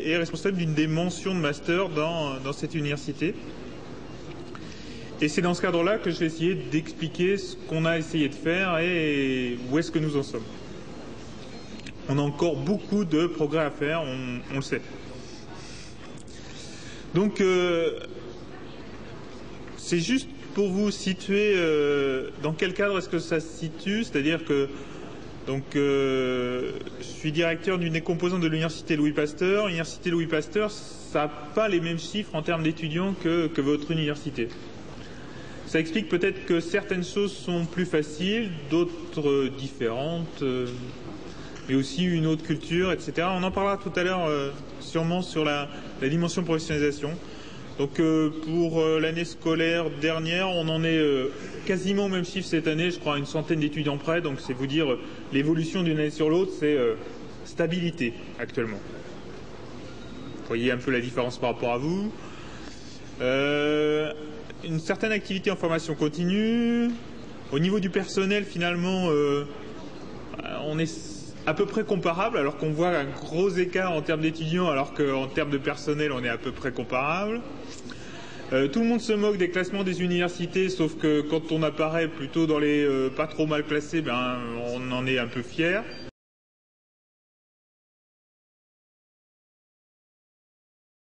Est responsable d'une des mentions de master dans cette université. Et c'est dans ce cadre-là que je vais essayer d'expliquer ce qu'on a essayé de faire et où est-ce que nous en sommes. On a encore beaucoup de progrès à faire, on le sait. Donc, c'est juste pour vous situer dans quel cadre est-ce que ça se situe, c'est-à-dire que je suis directeur d'une des composantes de l'université Louis Pasteur. L'université Louis Pasteur, ça n'a pas les mêmes chiffres en termes d'étudiants que votre université. Ça explique peut-être que certaines choses sont plus faciles, d'autres différentes, mais aussi une autre culture, etc. On en parlera tout à l'heure sûrement sur la dimension professionnalisation. Donc pour l'année scolaire dernière, on en est quasiment au même chiffre cette année, je crois à une centaine d'étudiants près, donc c'est vous dire l'évolution d'une année sur l'autre, c'est stabilité actuellement. Vous voyez un peu la différence par rapport à vous. Une certaine activité en formation continue. Au niveau du personnel, finalement, on est à peu près comparable, alors qu'on voit un gros écart en termes d'étudiants, alors qu'en termes de personnel, on est à peu près comparable. Tout le monde se moque des classements des universités, sauf que quand on apparaît plutôt dans les pas trop mal classés, on en est un peu fier.